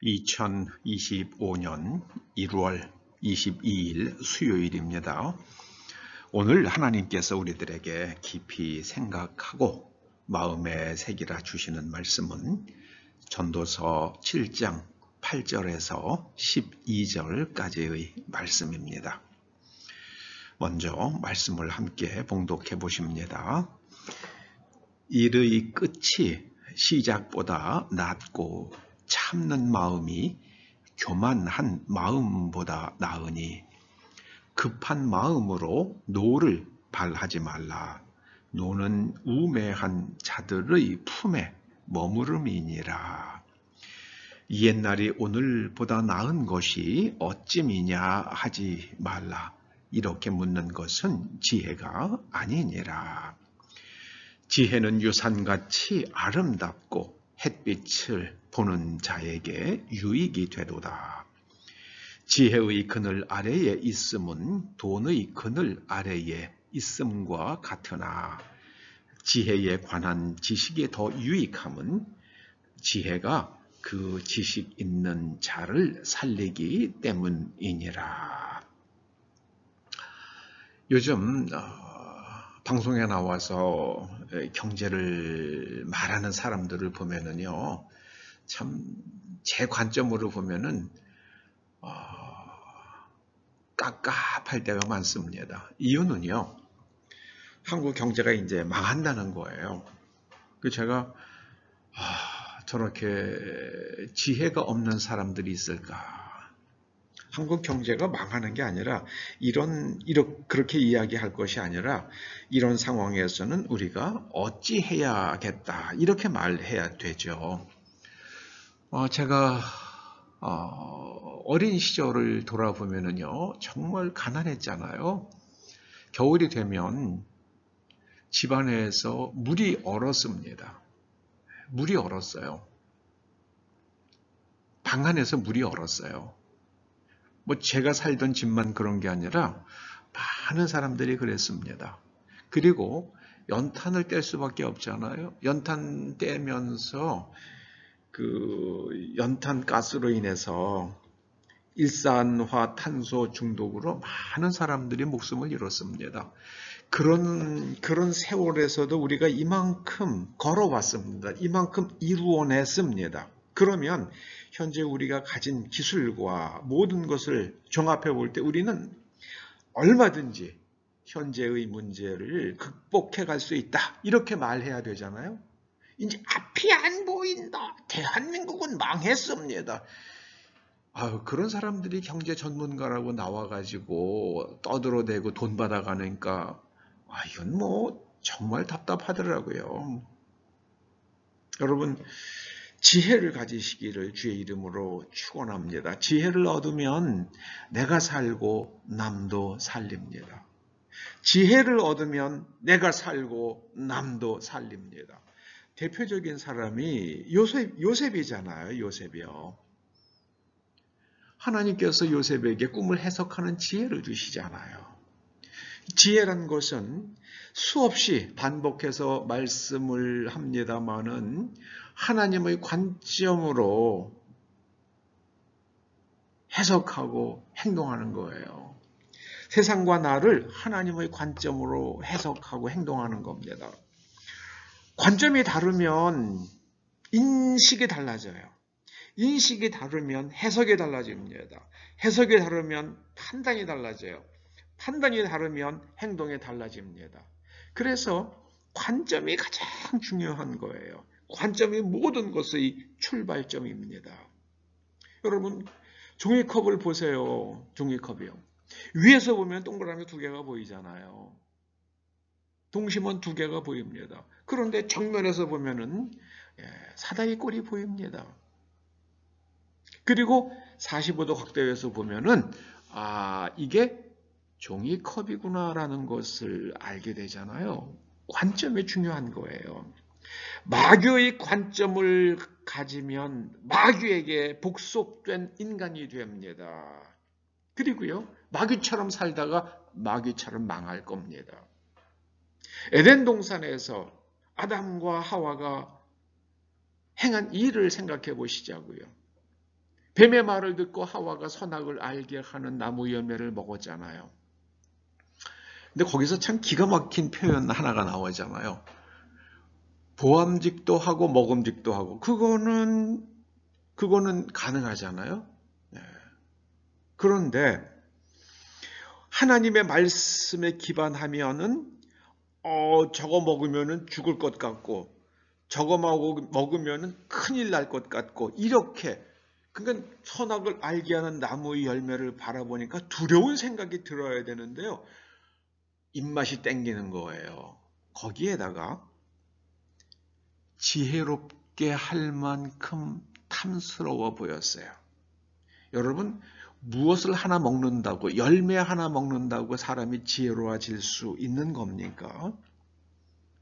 2025년 1월 22일 수요일입니다. 오늘 하나님께서 우리들에게 깊이 생각하고 마음에 새기라 주시는 말씀은 전도서 7장 8절에서 12절까지의 말씀입니다. 먼저 말씀을 함께 봉독해 보십니다. 일의 끝이 시작보다 낫고 참는 마음이 교만한 마음보다 나으니 급한 마음으로 노를 발하지 말라. 노는 우매한 자들의 품에 머무름이니라. 옛날이 오늘보다 나은 것이 어찌미냐 하지 말라. 이렇게 묻는 것은 지혜가 아니니라. 지혜는 유산같이 아름답고 햇빛을 보는 자에게 유익이 되도다. 지혜의 그늘 아래에 있음은 돈의 그늘 아래에 있음과 같으나 지혜에 관한 지식이 더 유익함은 지혜가 그 지식 있는 자를 살리기 때문이니라. 요즘 방송에 나와서 경제를 말하는 사람들을 보면은요, 참 제 관점으로 보면은 깝깝할 때가 많습니다. 이유는요, 한국 경제가 이제 망한다는 거예요. 제가 저렇게 지혜가 없는 사람들이 있을까? 한국 경제가 망하는 게 아니라 그렇게 이야기할 것이 아니라 이런 상황에서는 우리가 어찌 해야겠다 이렇게 말해야 되죠. 제가 어린 시절을 돌아보면은요, 정말 가난했잖아요. 겨울이 되면 집안에서 물이 얼었습니다. 물이 얼었어요. 방 안에서 물이 얼었어요. 제가 살던 집만 그런 게 아니라 많은 사람들이 그랬습니다. 그리고 연탄을 뗄 수밖에 없잖아요. 연탄 떼면서 그 연탄 가스로 인해서 일산화탄소 중독으로 많은 사람들이 목숨을 잃었습니다. 그런 세월에서도 우리가 이만큼 걸어왔습니다. 이만큼 이루어냈습니다. 그러면 현재 우리가 가진 기술과 모든 것을 종합해 볼 때 우리는 얼마든지 현재의 문제를 극복해 갈 수 있다. 이렇게 말해야 되잖아요. 이제 앞이 안 보인다. 대한민국은 망했습니다. 그런 사람들이 경제 전문가라고 나와가지고 떠들어대고 돈 받아가니까 이건 정말 답답하더라고요. 여러분, 지혜를 가지시기를 주의 이름으로 축원합니다. 지혜를 얻으면 내가 살고 남도 살립니다. 지혜를 얻으면 내가 살고 남도 살립니다. 대표적인 사람이 요셉이잖아요. 요셉이요. 하나님께서 요셉에게 꿈을 해석하는 지혜를 주시잖아요. 지혜란 것은 수없이 반복해서 말씀을 합니다마는 하나님의 관점으로 해석하고 행동하는 거예요. 세상과 나를 하나님의 관점으로 해석하고 행동하는 겁니다. 관점이 다르면 인식이 달라져요. 인식이 다르면 해석이 달라집니다. 해석이 다르면 판단이 달라져요. 판단이 다르면 행동이 달라집니다. 그래서 관점이 가장 중요한 거예요. 관점이 모든 것의 출발점입니다. 여러분, 종이컵을 보세요. 종이컵이요. 위에서 보면 동그라미 두 개가 보이잖아요. 동심원 두 개가 보입니다. 그런데 정면에서 보면은 사다리 꼴이 보입니다. 그리고 45도 각도에서 보면은 이게 종이컵이구나라는 것을 알게 되잖아요. 관점이 중요한 거예요. 마귀의 관점을 가지면 마귀에게 복속된 인간이 됩니다. 그리고요, 마귀처럼 살다가 마귀처럼 망할 겁니다. 에덴 동산에서 아담과 하와가 행한 일을 생각해 보시자고요. 뱀의 말을 듣고 하와가 선악을 알게 하는 나무 열매를 먹었잖아요. 근데 거기서 참 기가 막힌 표현 하나가 나오잖아요. 보암직도 하고 먹음직도 하고 그거는 가능하잖아요. 네. 그런데 하나님의 말씀에 기반하면은 저거 먹으면은 죽을 것 같고 저거 먹으면은 큰일 날 것 같고 이렇게 그러니까 선악을 알게 하는 나무의 열매를 바라보니까 두려운 생각이 들어야 되는데요. 입맛이 땡기는 거예요. 거기에다가 지혜롭게 할 만큼 탐스러워 보였어요. 여러분, 무엇을 하나 먹는다고, 열매 하나 먹는다고 사람이 지혜로워질 수 있는 겁니까?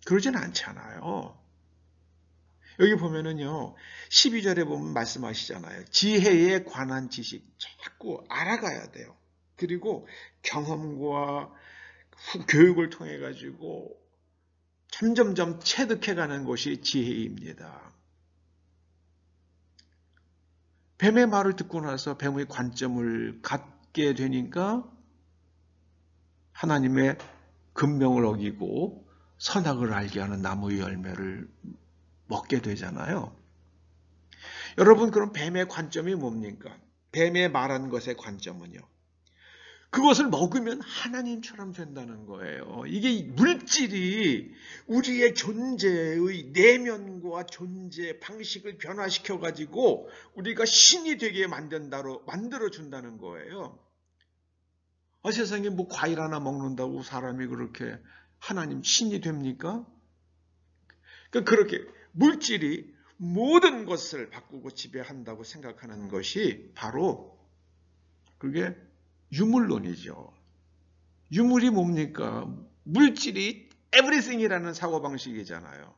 그러진 않잖아요. 여기 보면은요, 12절에 보면 말씀하시잖아요. 지혜에 관한 지식 자꾸 알아가야 돼요. 그리고 경험과 교육을 통해 가지고 점점점 체득해가는 것이 지혜입니다. 뱀의 말을 듣고 나서 뱀의 관점을 갖게 되니까 하나님의 금명을 어기고 선악을 알게 하는 나무의 열매를 먹게 되잖아요. 여러분, 그럼 뱀의 관점이 뭡니까? 뱀의 말한 것의 관점은요. 그것을 먹으면 하나님처럼 된다는 거예요. 이게 물질이 우리의 존재의 내면과 존재 방식을 변화시켜 가지고 우리가 신이 되게 만들어준다는 거예요. 세상에 뭐 과일 하나 먹는다고 사람이 그렇게 하나님 신이 됩니까? 그렇게 물질이 모든 것을 바꾸고 지배한다고 생각하는 것이 바로 그게 유물론이죠. 유물이 뭡니까? 물질이 everything이라는 사고방식이잖아요.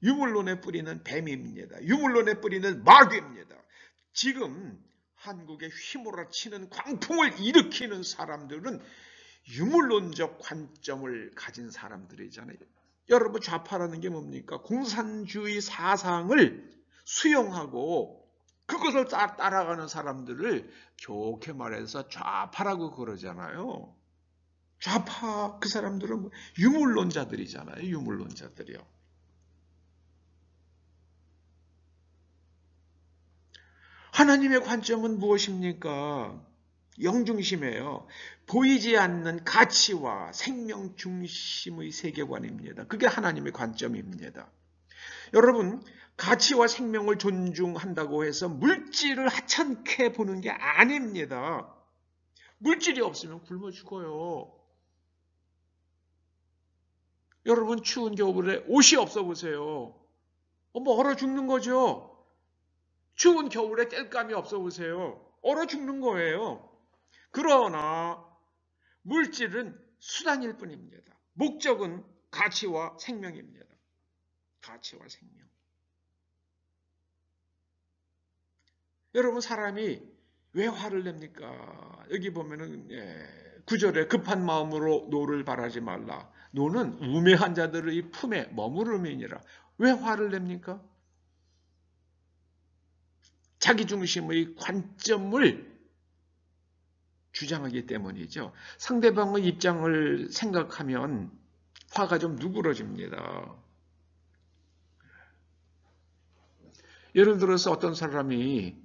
유물론의 뿌리는 뱀입니다. 유물론의 뿌리는 마귀입니다. 지금 한국에 휘몰아치는 광풍을 일으키는 사람들은 유물론적 관점을 가진 사람들이잖아요. 여러분, 좌파라는 게 뭡니까? 공산주의 사상을 수용하고 그것을 따라가는 사람들을 좋게 말해서 좌파라고 그러잖아요. 좌파, 그 사람들은 유물론자들이잖아요. 유물론자들이요. 하나님의 관점은 무엇입니까? 영중심이에요. 보이지 않는 가치와 생명 중심의 세계관입니다. 그게 하나님의 관점입니다. 여러분, 가치와 생명을 존중한다고 해서 물질을 하찮게 보는 게 아닙니다. 물질이 없으면 굶어 죽어요. 여러분, 추운 겨울에 옷이 없어 보세요. 얼어 죽는 거죠. 추운 겨울에 땔감이 없어 보세요. 얼어 죽는 거예요. 그러나 물질은 수단일 뿐입니다. 목적은 가치와 생명입니다. 가치와 생명. 여러분, 사람이 왜 화를 냅니까? 여기 보면은 9절에 급한 마음으로 노를 바라지 말라. 노는 우매한 자들의 품에 머무름이니라. 왜 화를 냅니까? 자기 중심의 관점을 주장하기 때문이죠. 상대방의 입장을 생각하면 화가 좀 누그러집니다. 예를 들어서 어떤 사람이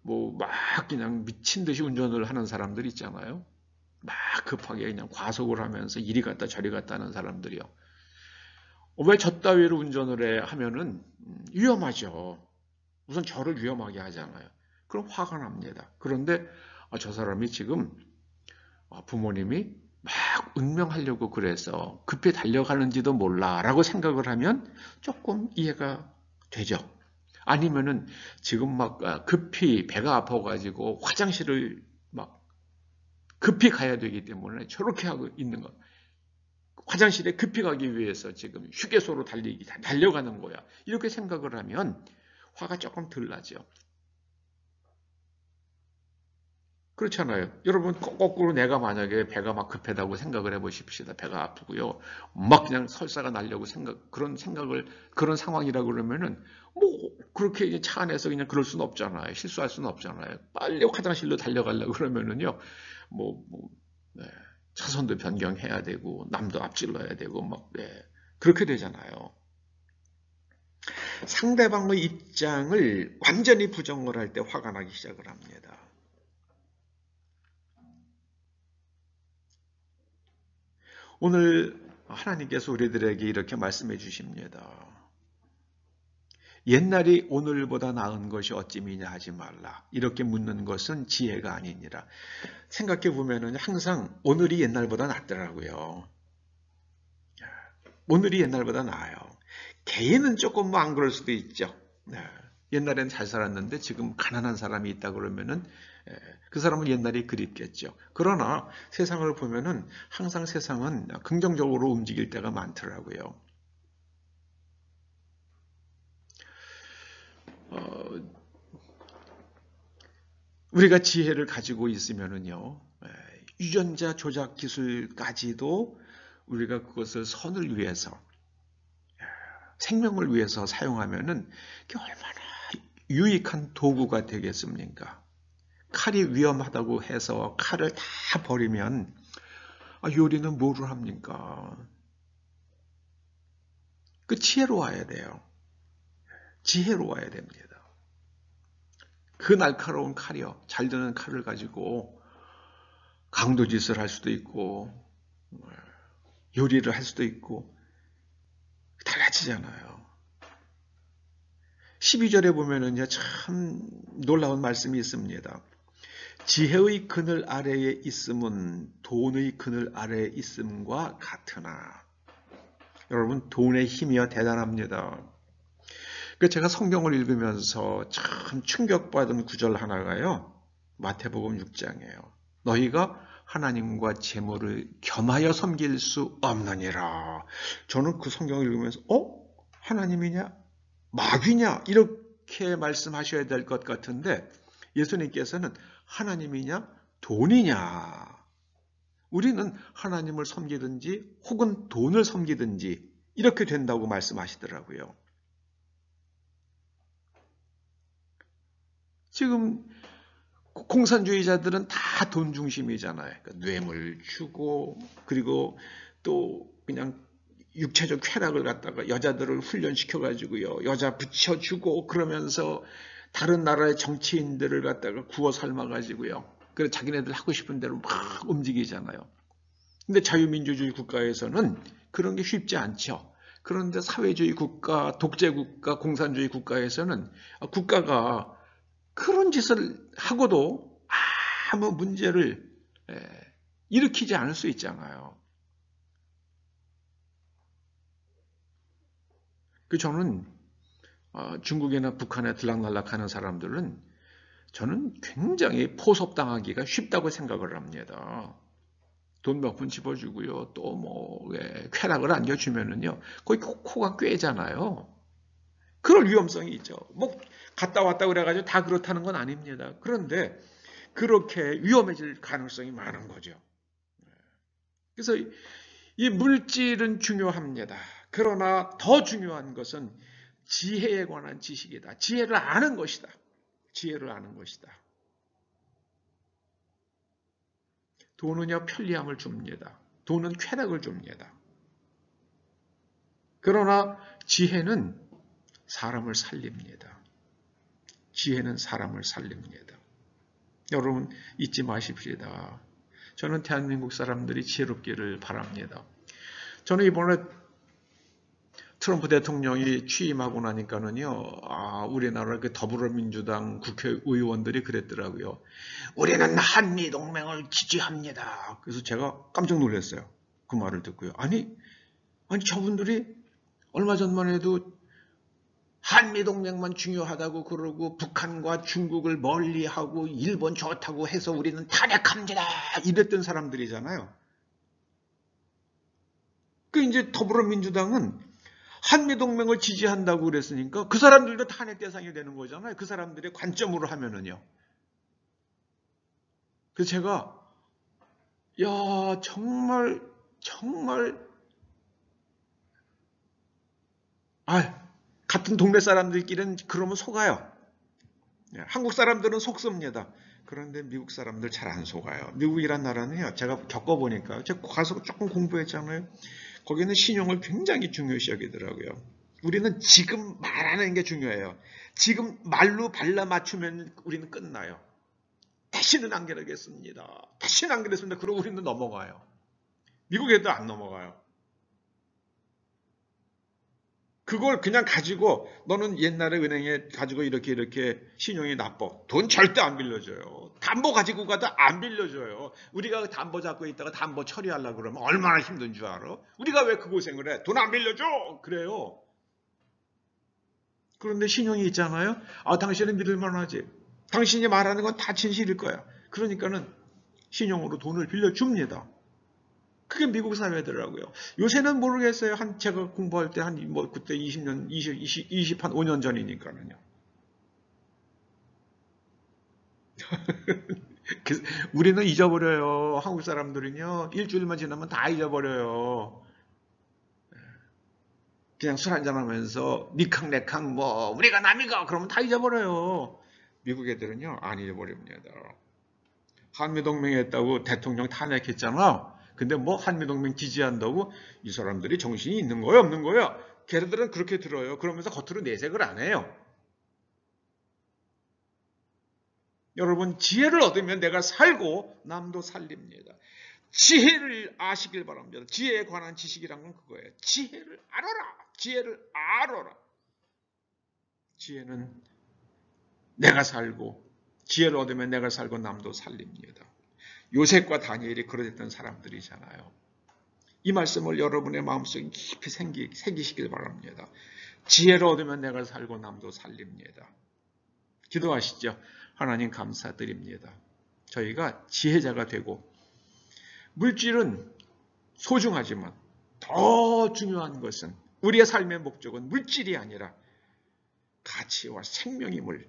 막 그냥 미친 듯이 운전을 하는 사람들 있잖아요. 막 급하게 그냥 과속을 하면서 이리 갔다 저리 갔다 하는 사람들이요. 왜 저 따위로 운전을 해 하면은 위험하죠. 우선 저를 위험하게 하잖아요. 그럼 화가 납니다. 그런데 저 사람이 지금 부모님이 막 운명하려고 그래서 급히 달려가는지도 몰라 라고 생각을 하면 조금 이해가 되죠. 아니면은 지금 막 급히 배가 아파가지고 화장실을 막 급히 가야 되기 때문에 저렇게 하고 있는 거. 화장실에 급히 가기 위해서 지금 휴게소로 달려가는 거야. 이렇게 생각을 하면 화가 조금 덜 나죠. 그렇잖아요. 여러분 거꾸로 내가 만약에 배가 막 급하다고 생각을 해보십시다. 배가 아프고요. 막 그냥 설사가 나려고 그런 상황이라 그러면은 뭐 그렇게 이제 차 안에서 그냥 그럴 수는 없잖아요. 실수할 수는 없잖아요. 빨리 화장실로 달려가려고 그러면은요. 뭐, 네, 차선도 변경해야 되고 남도 앞질러야 되고 막 네, 그렇게 되잖아요. 상대방의 입장을 완전히 부정을 할 때 화가 나기 시작을 합니다. 오늘 하나님께서 우리들에게 이렇게 말씀해 주십니다. 옛날이 오늘보다 나은 것이 어찌미냐 하지 말라. 이렇게 묻는 것은 지혜가 아니니라. 생각해 보면은 항상 오늘이 옛날보다 낫더라고요. 오늘이 옛날보다 나아요. 개인은 조금 뭐 안 그럴 수도 있죠. 옛날엔 잘 살았는데 지금 가난한 사람이 있다 그러면은 그 사람은 옛날이 그립겠죠. 그러나 세상을 보면은 항상 세상은 긍정적으로 움직일 때가 많더라고요. 우리가 지혜를 가지고 있으면은요, 유전자 조작 기술까지도 우리가 그것을 선을 위해서, 생명을 위해서 사용하면은 그게 얼마나 유익한 도구가 되겠습니까? 칼이 위험하다고 해서 칼을 다 버리면 요리는 뭐를 합니까? 그 지혜로워야 돼요. 지혜로워야 됩니다. 그 날카로운 칼이요. 잘 드는 칼을 가지고 강도짓을 할 수도 있고 요리를 할 수도 있고 달라지잖아요. 12절에 보면은요, 참 놀라운 말씀이 있습니다. 지혜의 그늘 아래에 있음은 돈의 그늘 아래에 있음과 같으나. 여러분, 돈의 힘이요 대단합니다. 제가 성경을 읽으면서 참 충격받은 구절 하나가요. 마태복음 6장이에요. 너희가 하나님과 재물을 겸하여 섬길 수 없느니라. 저는 그 성경을 읽으면서 하나님이냐? 마귀냐? 이렇게 말씀하셔야 될 것 같은데 예수님께서는 하나님이냐? 돈이냐? 우리는 하나님을 섬기든지 혹은 돈을 섬기든지 이렇게 된다고 말씀하시더라고요. 지금 공산주의자들은 다 돈 중심이잖아요. 그러니까 뇌물 주고 그리고 또 그냥 육체적 쾌락을 갖다가 여자들을 훈련시켜가지고요. 여자 붙여주고 그러면서 다른 나라의 정치인들을 갖다가 구워 삶아가지고요. 그래서 자기네들 하고 싶은 대로 막 움직이잖아요. 근데 자유민주주의 국가에서는 그런 게 쉽지 않죠. 그런데 사회주의 국가, 독재국가, 공산주의 국가에서는 국가가 그런 짓을 하고도 아무 문제를 일으키지 않을 수 있잖아요. 저는 중국이나 북한에 들락날락하는 사람들은 저는 굉장히 포섭당하기가 쉽다고 생각을 합니다. 돈 몇 푼 집어주고요. 또 뭐 쾌락을 안겨주면은요. 거의 코가 꿰잖아요. 그럴 위험성이 있죠. 뭐 갔다 왔다 그래가지고 다 그렇다는 건 아닙니다. 그런데 그렇게 위험해질 가능성이 많은 거죠. 그래서 이 물질은 중요합니다. 그러나 더 중요한 것은 지혜에 관한 지식이다. 지혜를 아는 것이다. 지혜를 아는 것이다. 돈은요, 편리함을 줍니다. 돈은 쾌락을 줍니다. 그러나 지혜는 사람을 살립니다. 지혜는 사람을 살립니다. 여러분 잊지 마십시다. 저는 대한민국 사람들이 지혜롭기를 바랍니다. 저는 이번에 트럼프 대통령이 취임하고 나니까는요, 우리나라 그 더불어민주당 국회의원들이 그랬더라고요. 우리는 한미동맹을 지지합니다. 그래서 제가 깜짝 놀랐어요. 그 말을 듣고요. 아니 저분들이 얼마 전만 해도 한미동맹만 중요하다고 그러고 북한과 중국을 멀리하고 일본 좋다고 해서 우리는 탄핵합니다. 이랬던 사람들이잖아요. 이제 더불어민주당은 한미동맹을 지지한다고 그랬으니까 그 사람들도 탄핵 대상이 되는 거잖아요. 그 사람들의 관점으로 하면은요. 그래서 제가 야 정말 같은 동네 사람들끼리는 그러면 속아요. 한국 사람들은 속습니다. 그런데 미국 사람들 잘 안 속아요. 미국이란 나라는요, 제가 겪어보니까, 제가 가서 조금 공부했잖아요. 거기는 신용을 굉장히 중요시 여기더라고요. 우리는 지금 말하는 게 중요해요. 지금 말로 발라 맞추면 우리는 끝나요. 다시는 안 그러겠습니다. 다시는 안 그랬습니다. 그러고 우리는 넘어가요. 미국에도 안 넘어가요. 그걸 그냥 가지고 너는 옛날에 은행에 가지고 이렇게 신용이 나빠. 돈 절대 안 빌려줘요. 담보 가지고 가도 안 빌려줘요. 우리가 담보 잡고 있다가 담보 처리하려고 그러면 얼마나 힘든 줄 알아? 우리가 왜 그 고생을 해? 돈 안 빌려줘! 그래요. 그런데 신용이 있잖아요. 당신은 믿을 만하지. 당신이 말하는 건 다 진실일 거야. 그러니까는 신용으로 돈을 빌려줍니다. 그게 미국 사회더라고요. 요새는 모르겠어요. 제가 공부할 때 그때 20년, 5년 전이니까는요. 우리는 잊어버려요. 한국 사람들은요. 일주일만 지나면 다 잊어버려요. 그냥 술 한잔 하면서 니캉내캉 우리가 남이가 그러면 다 잊어버려요. 미국 애들은요. 안 잊어버립니다. 한미동맹 했다고 대통령 탄핵했잖아. 근데 한미동맹 지지한다고 이 사람들이 정신이 있는 거야 없는 거야? 걔네들은 그렇게 들어요. 그러면서 겉으로 내색을 안 해요. 여러분 지혜를 얻으면 내가 살고 남도 살립니다. 지혜를 아시길 바랍니다. 지혜에 관한 지식이란 건 그거예요. 지혜를 알아라. 지혜를 알아라. 지혜는 내가 살고 지혜를 얻으면 내가 살고 남도 살립니다. 요셉과 다니엘이 그러했던 사람들이잖아요. 이 말씀을 여러분의 마음속에 깊이 새기시길 바랍니다. 지혜를 얻으면 내가 살고 남도 살립니다. 기도하시죠. 하나님 감사드립니다. 저희가 지혜자가 되고 물질은 소중하지만 더 중요한 것은 우리의 삶의 목적은 물질이 아니라 가치와 생명임을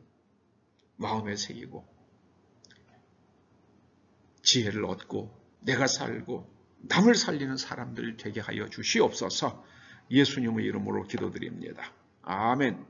마음에 새기고 지혜를 얻고 내가 살고 남을 살리는 사람들 되게 하여 주시옵소서. 예수님의 이름으로 기도드립니다. 아멘.